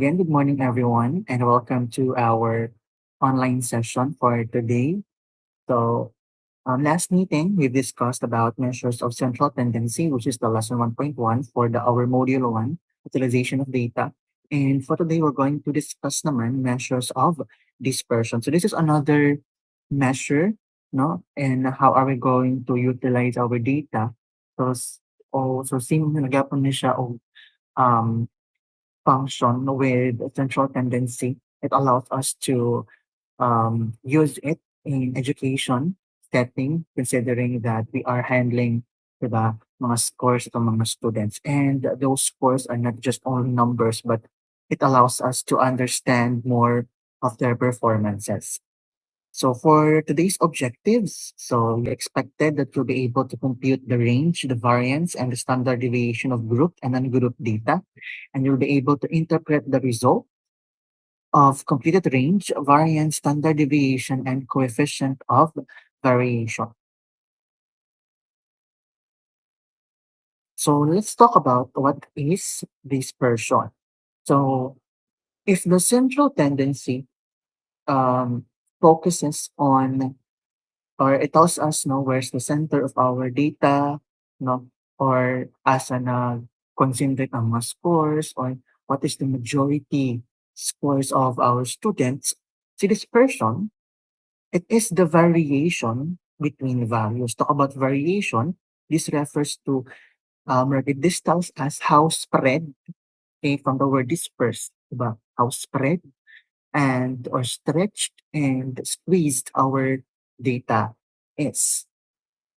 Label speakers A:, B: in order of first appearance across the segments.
A: Again, good morning, everyone, and welcome to our online session for today. So, last meeting, we discussed about measures of central tendency, which is the lesson 1.1 for our module 1, utilization of data. And for today, we're going to discuss naman measures of dispersion. So, this is another measure, no? And how are we going to utilize our data? So, same na nagyapon ni siya og um, function with central tendency. It allows us to use it in education setting, considering that we are handling the mga scores of mga students. And those scores are not just only numbers, but it allows us to understand more of their performances. So for today's objectives, so we expected that you'll be able to compute the range, the variance, and the standard deviation of group and ungroup data, and you'll be able to interpret the result of completed range, variance, standard deviation, and coefficient of variation. So let's talk about what is dispersion. So if the central tendency um, focuses on, or it tells us no where's the center of our data, no, or as an concentrate ang mga scores, or what is the majority scores of our students. See, dispersion, it is the variation between values. Talk about variation. This refers to this tells us how spread, okay, from the word dispersed, diba? How spread and or stretched and squeezed our data is.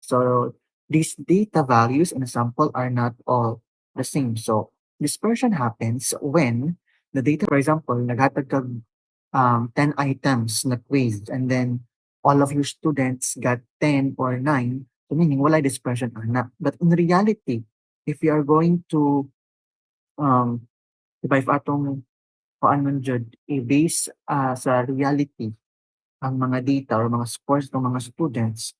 A: So these data values in a sample are not all the same. So dispersion happens when the data, for example, naghatag kag 10 items na quiz and then all of your students got 10 or 9, so meaning wala dispersion ana. But in reality, if you are going to um diba if atong kuan man jud i-base sa reality ang mga data or mga scores ng mga students,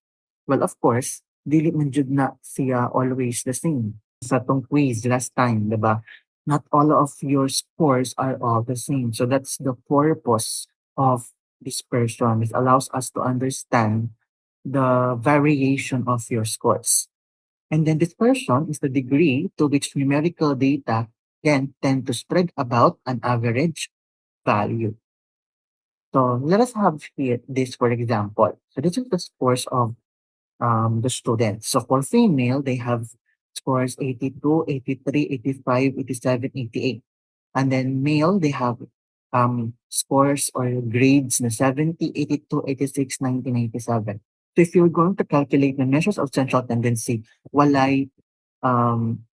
A: well, of course, dili man jud na siya always the same. Sa tong quiz last time, 'di ba? Not all of your scores are all the same. So that's the purpose of dispersion. It allows us to understand the variation of your scores. And then dispersion is the degree to which numerical data can tend to spread about an average value. So let us have here this for example. So this is the scores of the students. So for female, they have scores 82, 83, 85, 87, 88. And then male, they have scores or grades na 70, 82, 86, 90, 97. So if you're going to calculate the measures of central tendency, walay um,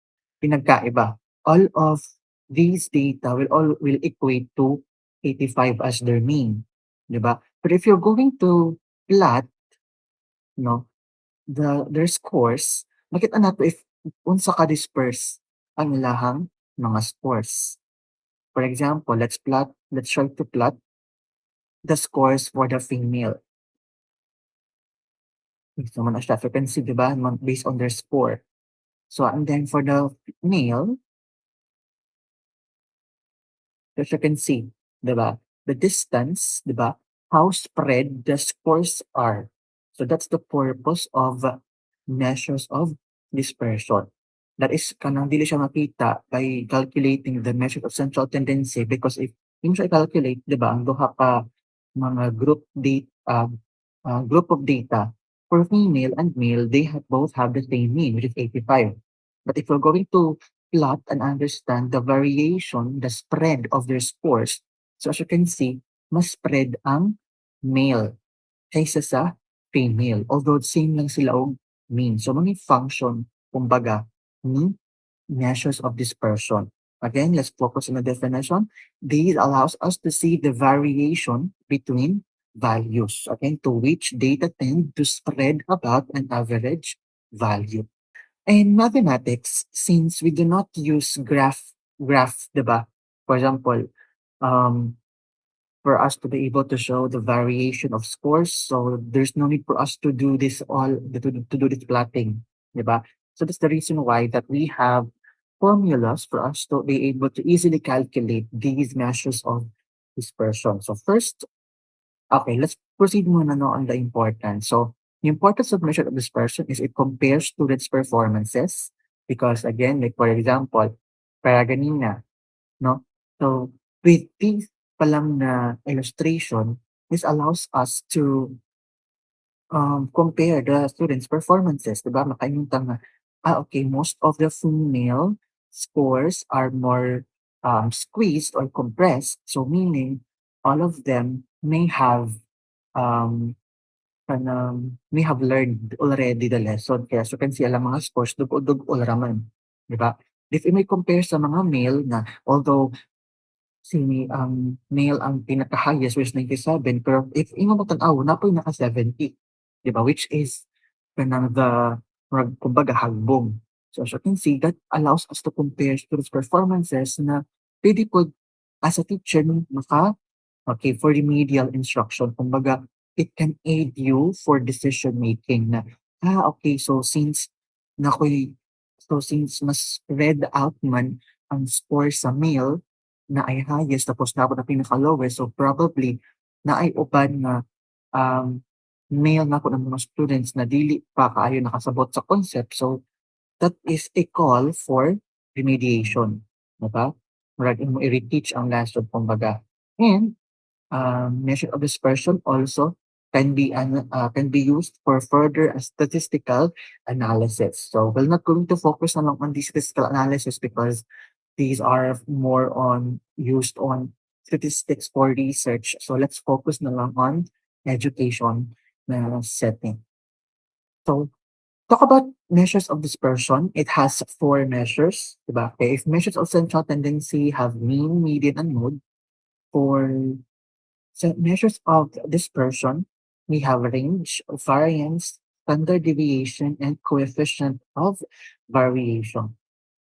A: pinagkaiba. All of these data will equate to 85 as their mean, 'di ba? But if you're going to plot, no, their scores, makita nato if unsa ka disperse ang ilahang mga scores. For example, let's try to plot the scores for the female. So, man siya, frequency, di ba? Based on their score. So, and then for the male, as you can see, di ba? The distance, di ba? How spread the scores are. So that's the purpose of measures of dispersion. That is kanang dili siya makita by calculating the measure of central tendency because if hindi siya i-calculate, di ba, ang duha ka mga group of data for female and male, they both have the same mean, which is 85. But if we're going to plot and understand the variation, the spread of their scores. So as you can see, mas spread ang male kaysa sa female. Although same lang sila og mean. So mga function, kumbaga, ni measures of dispersion. Again, let's focus on the definition. These allows us to see the variation between values, okay, to which data tend to spread about an average value. In mathematics, since we do not use graph, diba? For example, um, for us to be able to show the variation of scores, so there's no need for us to do this to do this plotting, diba? So that's the reason why that we have formulas for us to be able to easily calculate these measures of dispersion. So first, okay, let's proceed muna no, on the importance. So the importance of measure of dispersion is it compares students' performances because again, like for example, para ganina, no? So with these palang na illustration, this allows us to compare the students' performances, 'di ba? Makaimtang nga, okay, most of the female scores are more squeezed or compressed. So meaning all of them um may have learned already the lesson. Kaya as you can see alang mga scores dug-o-dug-o raman, 'di ba? If you may compare sa mga male na although male ang pinaka-highest which is 97 pero if imo matanaw napoy naka-70, 'di ba? Which is kanang the murag kumbaga hagbong. So as you can see that allows us to compare students' performances na puwede pod as a teacher okay, for remedial instruction kumbaga it can aid you for decision making na, okay since mas read out man ang score sa male na ay highest tapos dapat na pinaka-lowest so probably naay uban nga um, male na po ng mga students na dili pa kaayo nakasabot sa concept. So that is a call for remediation, 'di ba? Murag imo i-reteach ang lesson kumbaga. And measure of dispersion also can be used for further statistical analysis. So we're not going to focus na lang on the statistical analysis because these are more on used on statistics for research. So let's focus na lang on education na setting. So talk about measures of dispersion. It has four measures, diba? Okay, if measures of central tendency have mean, median, and mode, for so measures of dispersion, we have range, variance, standard deviation, and coefficient of variation.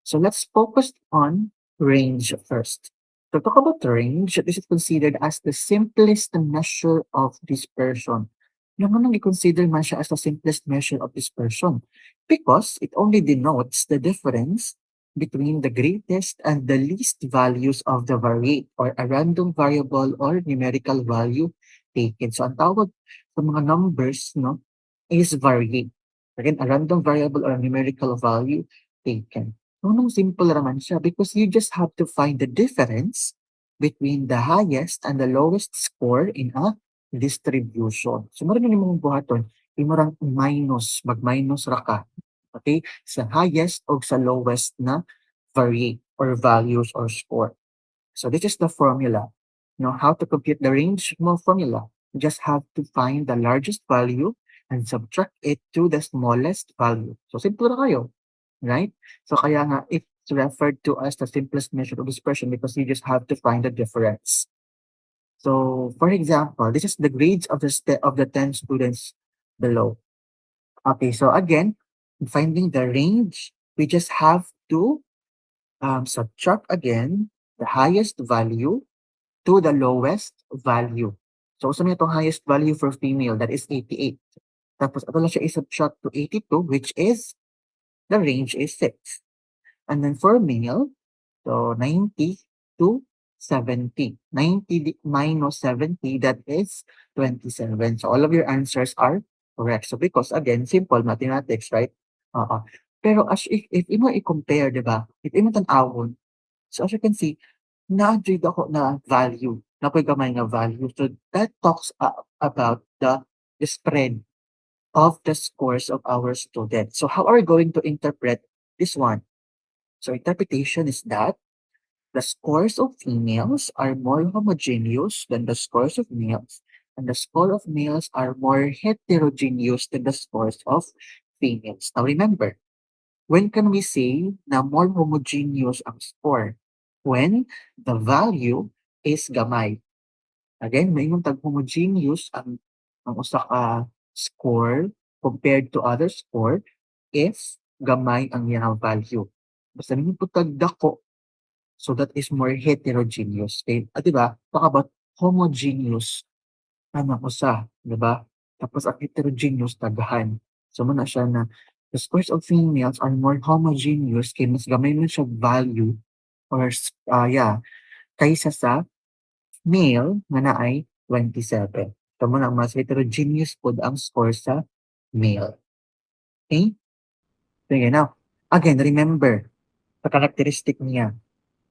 A: So let's focus on range first. To talk about range, this is considered as the simplest measure of dispersion. Yung nang i-consider man siya as the simplest measure of dispersion because it only denotes the difference between the greatest and the least values of the variate or a random variable or numerical value taken. So ang tawag sa mga numbers no is variate. Again, a random variable or a numerical value taken. Nung simple naman siya because you just have to find the difference between the highest and the lowest score in a distribution. So meron yung mong buhaton, imorang minus, mag-minus ra ka. Okay? Sa highest o sa lowest na variate or values or score. So this is the formula. You know how to compute the range mo formula. You just have to find the largest value and subtract it to the smallest value. So simple na kayo, right? So kaya nga it's referred to as the simplest measure of dispersion because you just have to find the difference. So for example, this is the grades of the 10 students below. Okay, so again, finding the range, we just have to subtract again the highest value to the lowest value. So, gusto niya itong highest value for female, that is 88. Tapos, ito lang siya i-subtract to 82, which is, the range is 6. And then for male, so 90 to 70. 90 minus 70, that is 27. So, all of your answers are correct. So, because again, simple mathematics, right? Oo. Pero as if imo i-compare, di ba? If imo tan-awon, so as you can see, na-read ako na value, napoy gamay nga value. So that talks about the spread of the scores of our students. So how are we going to interpret this one? So interpretation is that the scores of females are more homogeneous than the scores of males, and the score of males are more heterogeneous than the scores of females. Now remember, when can we say na more homogeneous ang score? When the value is gamay. Again, maingon tag homogeneous ang usa ka score compared to other score if gamay ang iyang value. Basta mingon po tag dako, so that is more heterogeneous. Okay? 'Di ba? Talk about homogeneous usa, 'di ba? Tapos ang heterogeneous daghan. So mo na siya na The scores of females are more homogeneous kay mas gamay man siya value or kaysa sa male nga naay 27. Kamo na mas heterogeneous pod ang score sa male. Okay? Sige now, again remember the characteristic niya.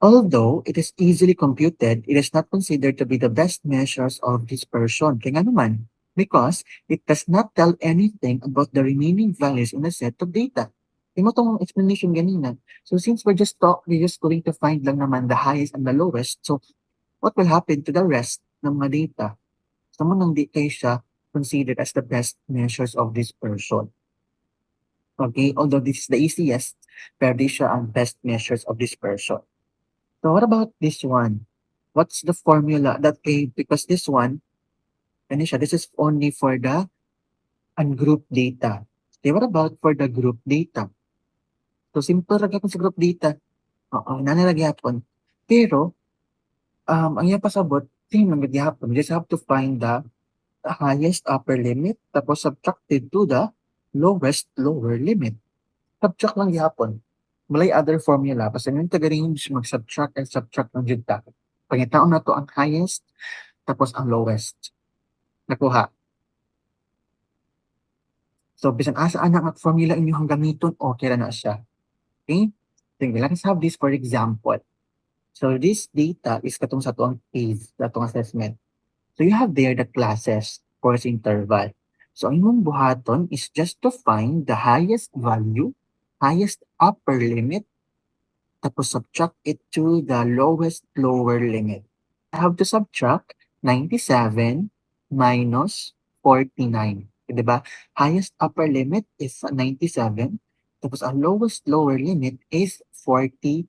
A: Although it is easily computed, it is not considered to be the best measures of dispersion. Kaya nga naman, because it does not tell anything about the remaining values in a set of data. Yung mo tong explanation ganina. So since we're just going to find lang naman the highest and the lowest, so what will happen to the rest ng mga data? So mo nang di kayo siya considered as the best measures of dispersion. Okay, although this is the easiest, pero di siya ang best measures of dispersion. So what about this one? What's the formula that because this one, Anisha, this is only for the ungrouped data. Okay, what about for the group data? So simple ra gyapon sa group data. Oo, nanira gyapon. Pero ang iya pasabot, same lang gyapon. We just have to find the highest upper limit tapos subtracted to the lowest lower limit. Subtract lang gyapon. Walay other formula basta yung taga-range mag-subtract and subtract lang jud ta. Pangitaon na to ang highest tapos ang lowest. Nakuha. So bisan asa ana nga formula inyong gamiton, okay ra na siya. Okay? Sige, let's have this for example. So this data is katong sa tuang case, sa tuang assessment. So you have there the classes, course interval. So ang imong buhaton is just to find the highest value, highest upper limit, tapos subtract it to the lowest lower limit. I have to subtract 97 minus 49. Diba? Highest upper limit is 97. Tapos ang lowest lower limit is 49.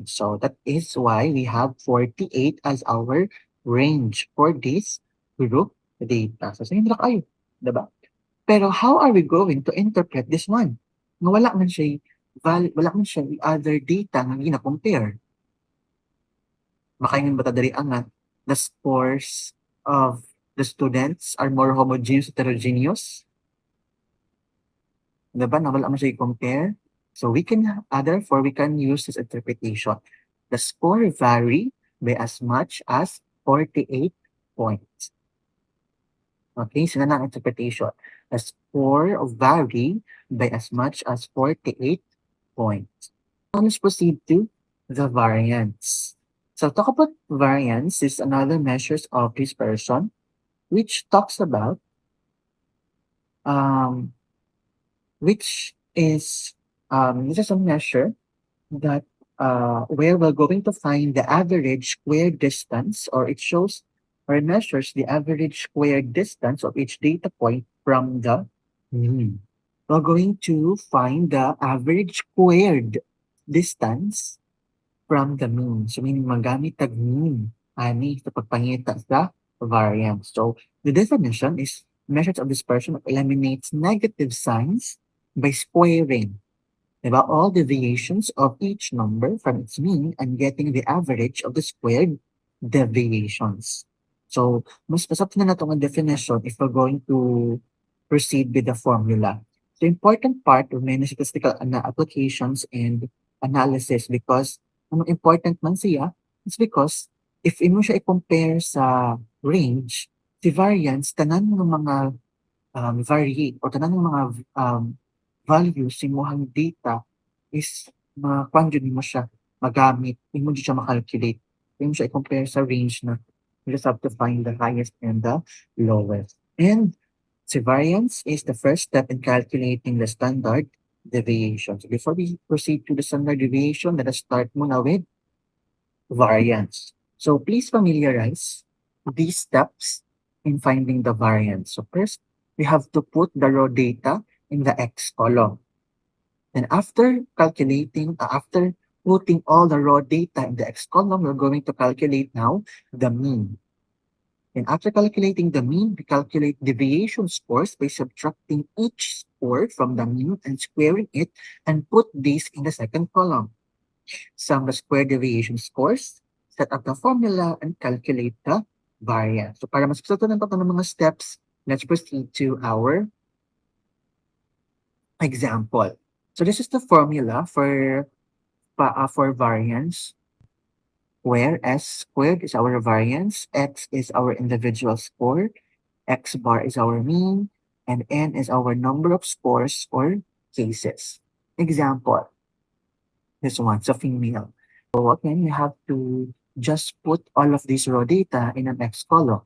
A: So that is why we have 48 as our range for this group data. So sa hindi kayo. Diba? Pero how are we going to interpret this one? Nga wala man siya other data nga gina-compare. Makaingon ba ta diri nga the scores of the students are more homogeneous heterogeneous? Diba? Na wala man siya i-compare. So therefore we can use this interpretation. The score vary by as much as 48 points. Okay, so na ang interpretation. The score vary by as much as 48 points. Now let's proceed to the variance. So talk about variance is another measures of dispersion, which talks about this is a measure that where we're going to find the average square distance, or it shows or measures the average square distance of each data point from the mean. We're going to find the average squared distance from the mean. So meaning magamit tag mean ani sa pagpangita sa variance. So the definition is measures of dispersion eliminates negative signs by squaring, diba, all deviations of each number from its mean and getting the average of the squared deviations. So mas pasap na nato ang definition if we're going to proceed with the formula. The important part of many statistical applications and analysis, because ang important man siya is because if imo siya i-compare sa range, si variance tanan ng mga variate or tanan ng mga values imuhang data is makuan jud nimo siya magamit, imo jud siya makalculate. Imo siya i-compare sa range na you just have to find the highest and the lowest. And si variance is the first step in calculating the standard deviation. So before we proceed to the standard deviation, let us start muna with variance. So please familiarize these steps in finding the variance. So first, we have to put the raw data in the X column. And after putting all the raw data in the X column, we're going to calculate now the mean. And after calculating the mean, we calculate deviation scores by subtracting each score from the mean and squaring it and put this in the second column. Sum the square deviation scores, set up the formula, and calculate the variance. So para mas pasutunan pa ng mga steps, let's proceed to our Example. So this is the formula for variance, where S squared is our variance, X is our individual score, X bar is our mean, and N is our number of scores or cases. Example, this one's a female. So again, you have to just put all of these raw data in an X column.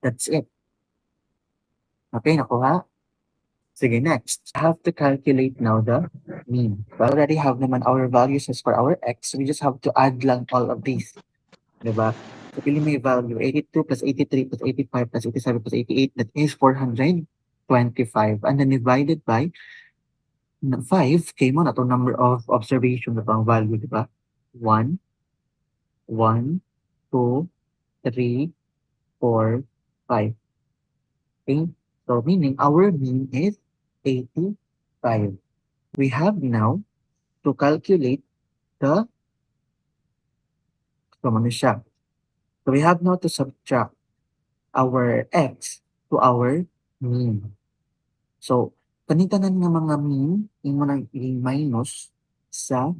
A: That's it. Okay, nakuha? Sige, next. Have to calculate now the mean. We already have naman our values as for our X. We just have to add lang all of these. Diba? So, pili may value 82 plus 83 plus 85 plus 87 plus 88. That is 425. And then divided by 5, kay mo na itong number of observation na pang value, diba? 1, 1, 2, 3, 4, 5. Okay? So, meaning our mean is 85. We have now to calculate the, so ano siya? So, we have now to subtract our X to our mean. So, kanitanan nga mga mean, yung mga i-minus sa,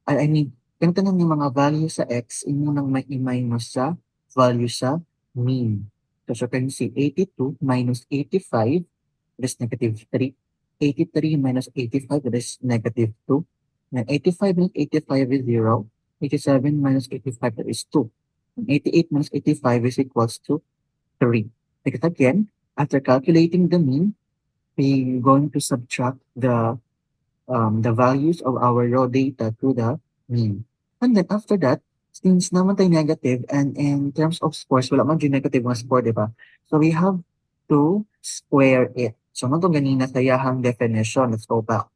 A: I mean, kanitanan nga mga value sa X, yung nang may i-minus sa value sa mean. So, as you can see, 82 minus 85, that is negative 3. 83 minus 85, that is negative 2. And 85 minus 85 is 0. 87 minus 85, that is 2. And 88 minus 85 is equals to 3. Because again, after calculating the mean, we're going to subtract the values of our raw data to the mean. And then after that, since naman tayo negative and in terms of scores, wala man yung negative nga score, di ba? So we have to square it. So ano itong ganina sa yahang definition? Let's go back.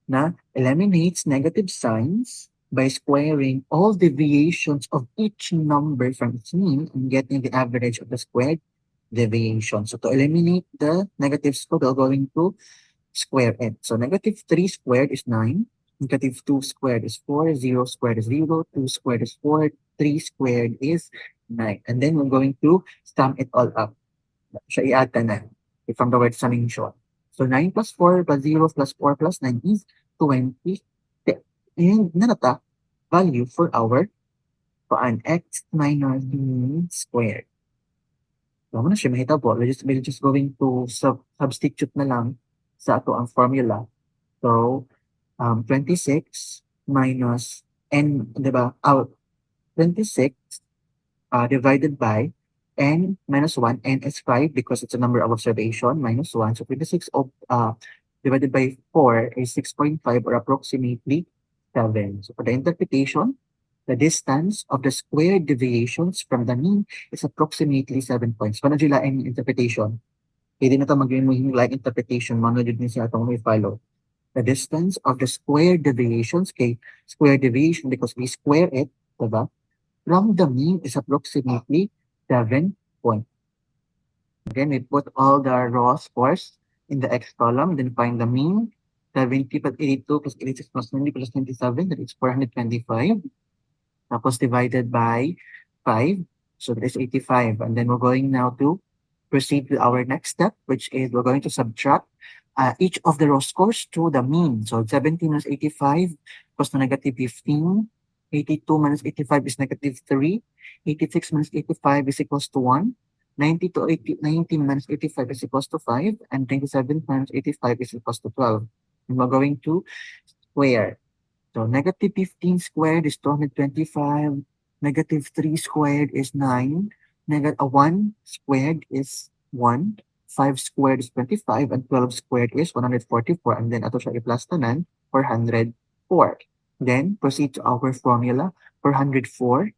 A: Na eliminates negative signs by squaring all deviations of each number from its mean and getting the average of the squared deviation. So to eliminate the negative score, we're going to square it. So negative 3 squared is 9. Negative 2 squared is 4. 0 squared is 0. 2 squared is 4. 3 squared is 9. And then we're going to sum it all up. Siya i-add na from the word summation. So 9 plus 4 plus 0 plus 4 plus 9 is 20. And nanata value for our X minus mean squared. So, mo na siya mahitabo. We're just going to substitute na lang sa ato ang formula. So, 26 minus n, di ba? 26 divided by n minus 1. N is 5 because it's a number of observation, minus 1. So, 26 divided by 4 is 6.5 or approximately 7. So, for the interpretation, the distance of the squared deviations from the mean is approximately 7 points. Paano dyan laing interpretation? Hindi na ito maging mo yung laing interpretation, mga dyan siya itong may follow. The distance of the squared deviations, kay square deviation because we square it, diba? From the mean is approximately 7 points. Again, we put all the raw scores in the X column, then find the mean. 70 plus 82 plus 86 plus 20 plus 27, that is 425. Tapos divided by 5. So that is 85. And then we're going now to proceed with our next step, which is we're going to subtract each of the raw scores to the mean. So 70 minus 85 equals to negative 15. 82 minus 85 is negative 3. 86 minus 85 is equals to 1. 90 to 90 minus 85 is equals to 5. And 27 minus 85 is equals to 12. And we're going to square. So negative 15 squared is 225. Negative 3 squared is 9. 1 squared is 1. 5 squared is 25. And 12 squared is 144. And then ato siya i-plus tanan, 404. Then proceed to our formula. 404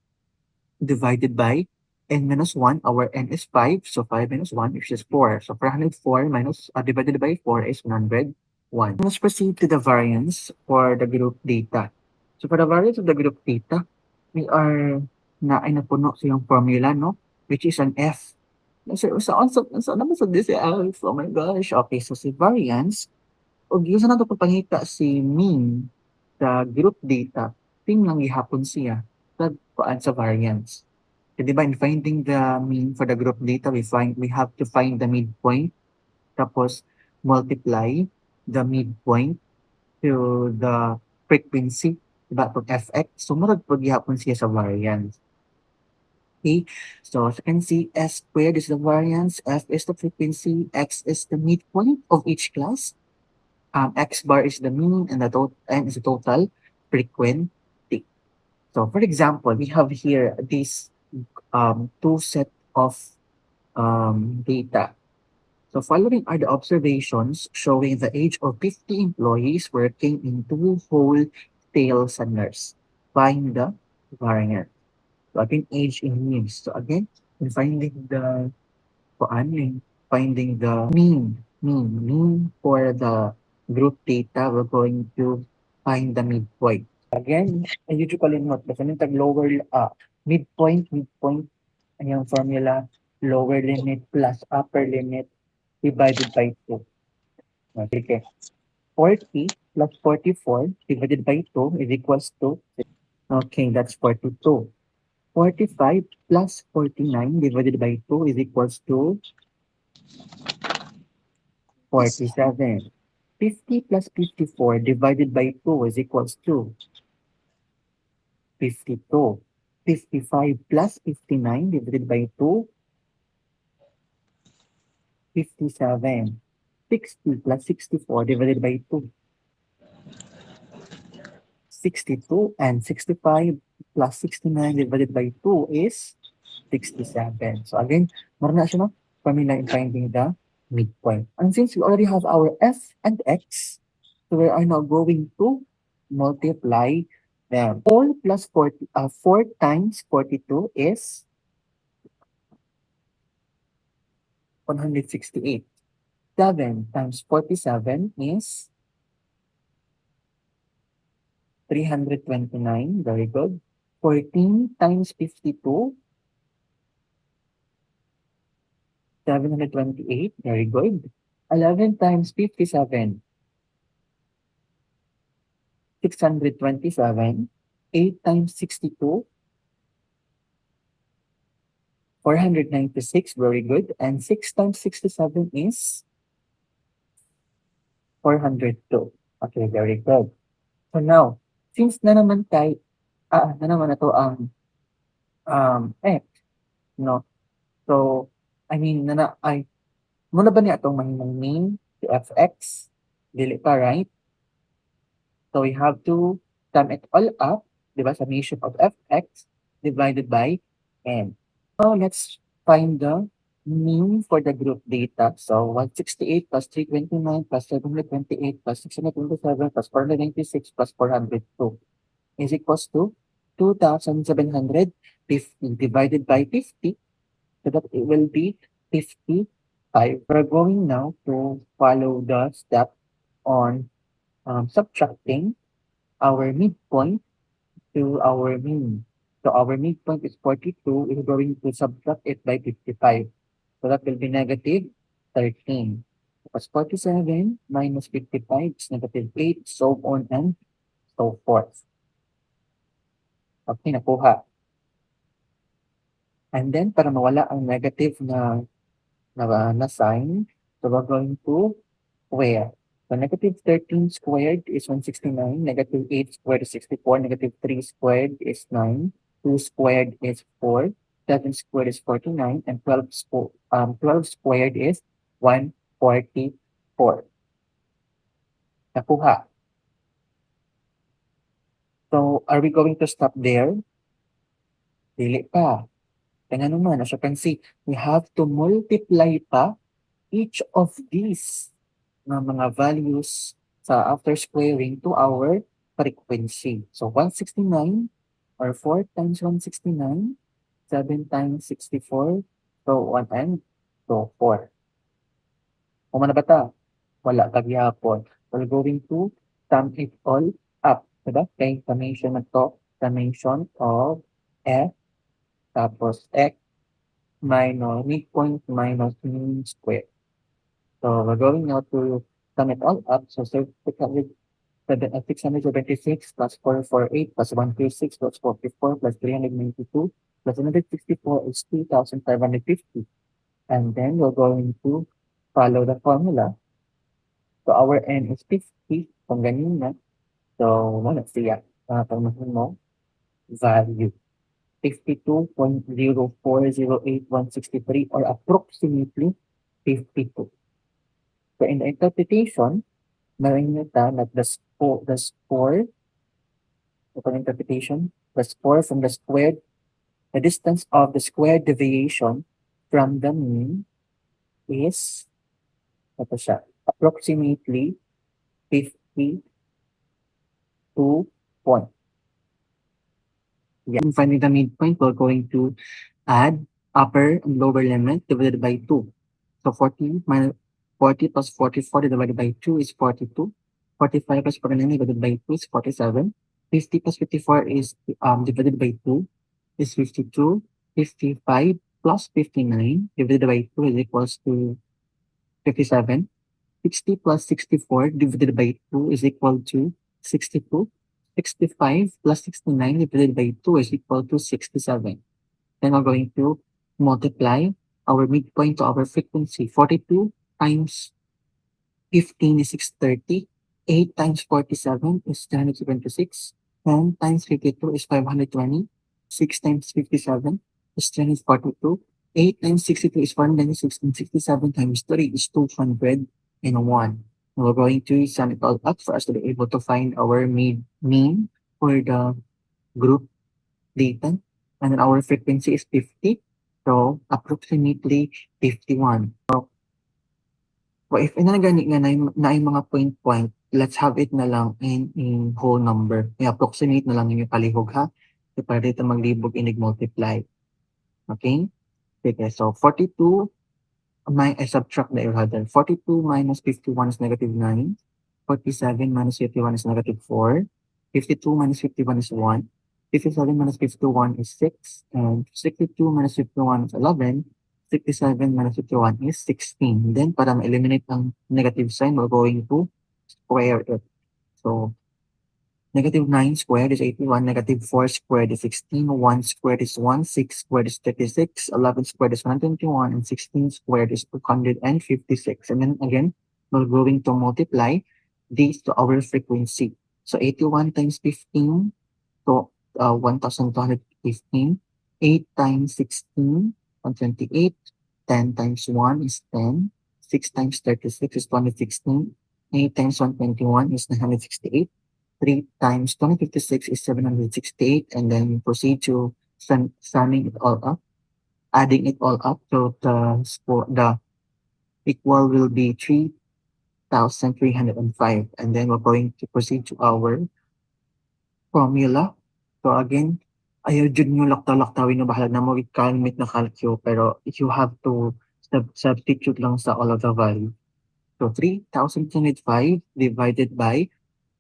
A: divided by n minus 1. Our n is 5. So 5 minus 1 which is 4. So 404 minus divided by 4 is 101. Let's proceed to the variance for the group data. So for the variance of the group data, we are ay napuno sa yung formula, no? Which is an F. So naman sa this F? Oh my gosh. Okay, so si variance, o giusa na ito pagpangita si mean sa group data, ting lang ihapon siya sa variance. So, diba, in finding the mean for the group data, we have to find the midpoint, tapos multiply the midpoint to the frequency, diba, pag fx. So, murag po gihapon siya sa variance. Okay, so as you can see, S squared is the variance, F is the frequency, X is the midpoint of each class, X bar is the mean, and the total N is the total frequency. So for example, we have here this two set of data. So following are the observations showing the age of 50 employees working in two wholesale centers. Find the variance. So again, age in years. So again, in finding the finding the mean for the group data, we're going to find the midpoint. Again, usually not basta nang tag lower midpoint ang yung formula lower limit plus upper limit divided by 2. Okay. 40 plus 44 divided by 2 is equals to, okay, that's 42. 45 plus 49 divided by 2 is equals to 47. 50 plus 54 divided by 2 is equals to 52. 55 plus 59 divided by 2, 57. 60 plus 64 divided by 2, 62. And 65 plus 69 divided by 2 is 67. So again, meron na siya no? Formula in finding the midpoint. And since we already have our f and x, so we are now going to multiply them. 4 plus 40, 4 times 42 is 168. 7 times 47 is 329. Very good. 14 times 52, 728. Very good. 11 times 57, 627. 8 times 62, 496. Very good. And 6 times 67 is 402. Okay, very good. So now, since na naman na naman na to ang X, no? So, I mean, muna ba niya itong mahimong mean to fx? Dili pa, right? So we have to sum it all up, di ba? Summation of fx divided by n. So let's find the mean for the group data. So 168 plus 329 plus 728 plus 627 plus 496 plus 402 is equals to 2,750 divided by 50. So that it will be 55. We're going now to follow the step on subtracting our midpoint to our mean. So our midpoint is 42. We're going to subtract it by 55. So that will be negative 13. Plus 47 minus 55 is negative 8, so on and so forth. Okay, nakuha. And then, para mawala ang negative na sign, so we're going to square. So negative 13 squared is 169, negative 8 squared is 64, negative 3 squared is 9, 2 squared is 4, 7 squared is 49, and 12 squared is 144. Nakuha. So, are we going to stop there? Dili pa. Kaya naman, as you can see, we have to multiply pa each of these mga values sa after squaring to our frequency. So 169 or 4 times 169, 7 times 64, so 1 and so 4. Kung man na ba ta? Wala kagyapon. We're going to sum it all up. Diba? Kaya summation na to, summation of F tapos X minus midpoint minus mean square. So we're going now to sum it all up. So 676 plus 448 plus 136 plus 44 plus 392 plus 164 is 2,550. And then we're going to follow the formula. So our n is 50 kung ganyan na. So wala siya. Pagmahin mo, value 52.04086163 or approximately 52. So in the interpretation, knowing that the score, upon interpretation, the score from the distance of the square deviation from the mean is ito siya, approximately 52 points. Yeah. Finding the midpoint, we're going to add upper and lower limit divided by 2. So 40 plus 44 divided by 2 is 42. 45 plus 49 divided by 2 is 47. 50 plus 54 is divided by 2 is 52. 55 plus 59 divided by 2 is equals to 57. 60 plus 64 divided by 2 is equal to 62. 65 plus 69 divided by 2 is equal to 67. Then we're going to multiply our midpoint to our frequency. 42 times 15 is 630. 8 times 47 is 376. 10 times 52 is 520. 6 times 57 is 342. 8 times 62 is 496. And 67 times 3 is 201. We're going to sum it all up for us to be able to find our mean for the group data. And then our frequency is 50. So approximately 51. So if inagani nga na yung mga point, let's have it na lang in whole number. I-approximate na lang yung palihog ha. So para dito maglibog inig-multiply. Okay? Sige, so 42, I subtract the other. 42 minus 51 is negative 9. 47 minus 51 is negative 4. 52 minus 51 is 1. 57 minus 51 is 6. And 62 minus 51 is 11. 67 minus 51 is 16. Then, para ma-eliminate ang negative sign, we're going to square it. So, negative 9 squared is 81, negative 4 squared is 16, 1 squared is 1, 6 squared is 36, 11 squared is 121, and 16 squared is 256. And then again, we're going to multiply these to our frequency. So 81 times 15 to 1,215, 8 times 16, 128, 10 times 1 is 10, 6 times 36 is 216, 8 times 121 is 968, 3 times 256 is 768, and then proceed to summing it all up, adding it all up. So the equal will be 3,305. And then we're going to proceed to our formula. So again, ayaw jud nyo laktaw-laktawin na bahala na mo i-calculate na calcio, pero you have to substitute lang sa all of the value. So 3,305 divided by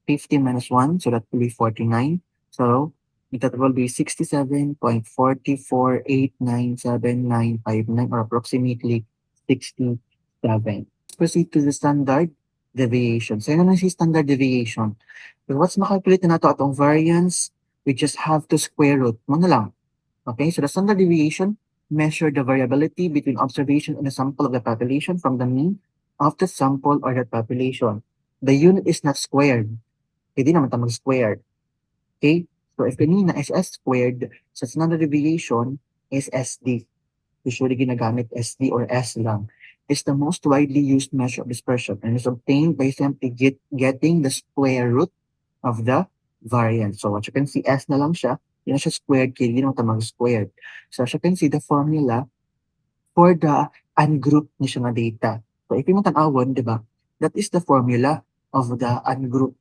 A: 50 minus 1, so that will be 49. So that will be 67.4489759 or approximately 67. Let's proceed to the standard deviation. So ano na si standard deviation? So what's makalculate na nato atong variance? We just have to square root mo na lang. Okay, so the standard deviation measure the variability between observation and a sample of the population from the mean of the sample or the population. The unit is not squared. Hindi naman ta mag-squared. Okay? So if kanina is S squared, sa standard deviation is SD. Usually ginagamit SD or S lang. It's the most widely used measure of dispersion and is obtained by simply getting the square root of the variance. So what you can see, S na lang siya, yun na siya squared, kaya hindi naman ta mag-squared. So as you can see, the formula for the ungrouped ni siya nga data. So if yung tanawon, di ba, that is the formula of the ungrouped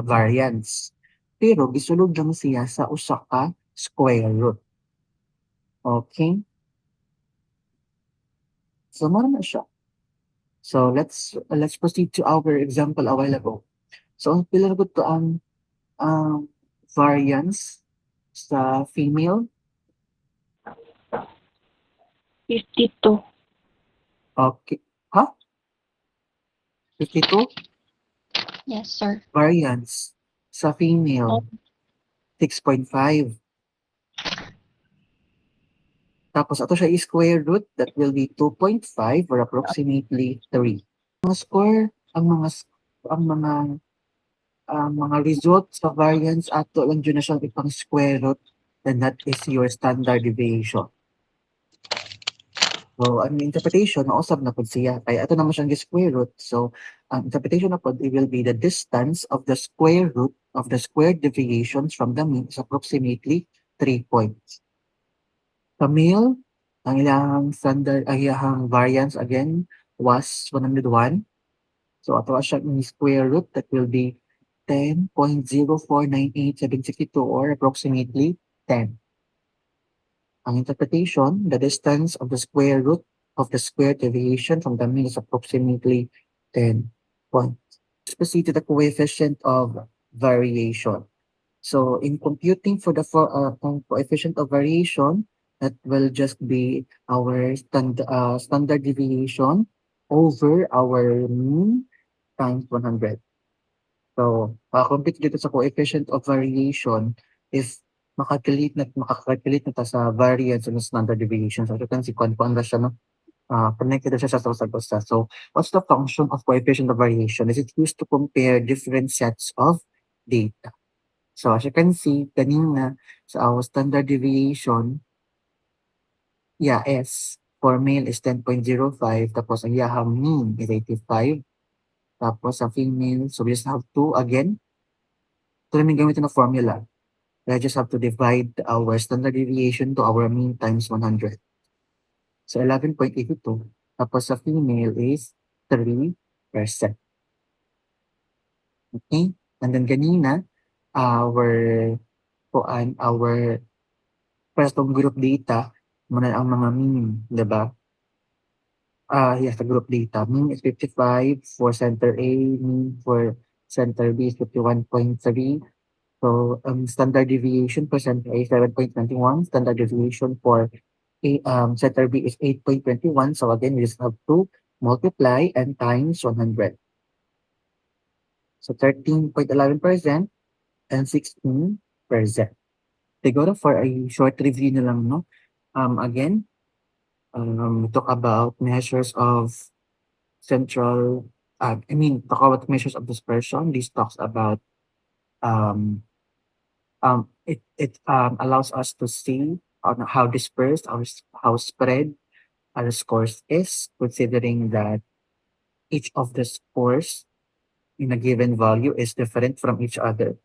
A: variance. Pero gisulod lang siya sa usa ka square root. Okay? So mao na siya. So let's proceed to our example a while ago. So pila na to ang variance sa female?
B: 52.
A: Okay. Ha? 52?
B: Yes, sir.
A: Variance sa female, 6.5. Tapos ato siya i-square root, that will be 2.5 or approximately 3. Ang score ang mga s ang mga result sa variance ato lang dyan na siyang ipang square root, then that is your standard deviation. So, ang interpretation nausab na pud siya kaya ato naman siyang gi-square root. So, ang interpretation na pod it will be the distance of the square root of the squared deviations from the mean is approximately 3 points. Sa male, ang ang iyahang variance again was 101. So, ato siya ni square root that will be 10.0498762 or approximately 10. Ang interpretation, the distance of the square root of the squared deviation from the mean is approximately 10 points. Let's proceed to the coefficient of variation. So in computing for the coefficient of variation, that will just be our standard deviation over our mean times 100. So, compute dito sa coefficient of variation if maka-calculate na ta sa variance and standard deviation. So, you can see kung na siya, no? Connected na siya sa usa. So, what's the function of coefficient of variation? Is it used to compare different sets of data? So, as you can see, kanina sa our standard deviation, yeah, S for male is 10.05, tapos ang iyahang mean is 85, tapos sa female, so we just have to, again, ito namin gamitin na formula. I just have to divide our standard deviation to our mean times 100. So 11.82. Tapos sa female is 3%. Okay? And then kanina, our pwestong group data, muna ang mga mean, di ba? Yes, the group data. Mean is 55 for center A, mean for center B is 51.3. So, standard deviation for center A is 7.21. Standard deviation for center B is 8.21. So again, we just have to multiply and times 100. So 13.11% and 16%. Siguro for a short review na lang, no? Again, we talk about measures of talk about measures of dispersion. This talks about um, it allows us to see on how dispersed or how spread our scores is, considering that each of the scores in a given value is different from each other.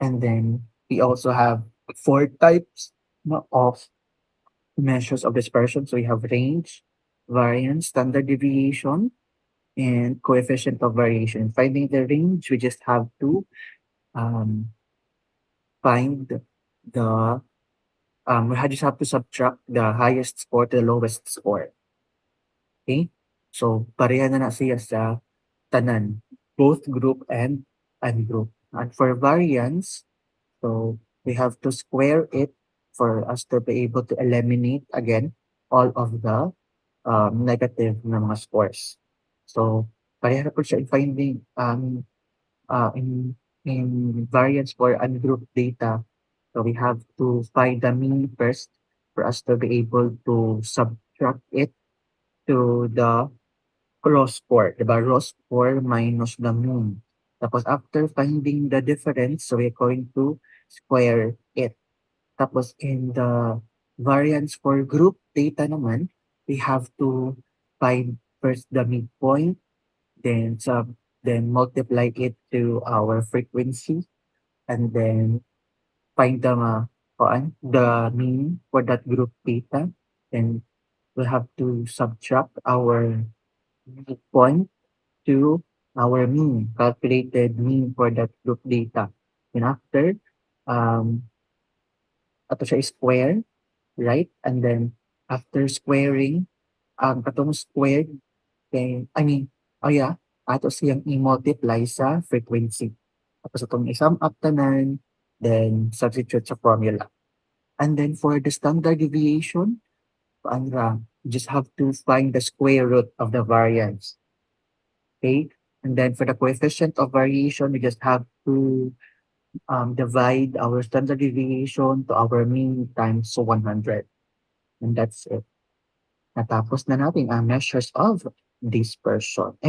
A: And then we also have 4 types, no, of measures of dispersion. So we have range, variance, standard deviation, and coefficient of variation. Finding the range, we just have to um, find the we just have to subtract the highest score to the lowest score. Okay? So, pareha na siya sa tanan, both group and ungroup. And for variance, so we have to square it for us to be able to eliminate again all of the negative na mga scores. So, pareha na po siya in finding in variance for ungroup data. So we have to find the mean first for us to be able to subtract it to the raw score, diba? Raw score minus the mean. Tapos after finding the difference, so we're going to square it. Tapos in the variance for group data naman, we have to find first the midpoint, then multiply it to our frequency, and then find the mean for that group data. Then we have to subtract our midpoint to our mean, calculated mean for that group data. And after, ato siya square, right? And then after squaring, katong squared, then, ato siyang i-multiply sa frequency. Tapos itong i-sum up tanan, then substitute sa formula. And then for the standard deviation, just have to find the square root of the variance. Okay? And then for the coefficient of variation, we just have to divide our standard deviation to our mean times 100. And that's it. Natapos na natin ang measures of dispersion.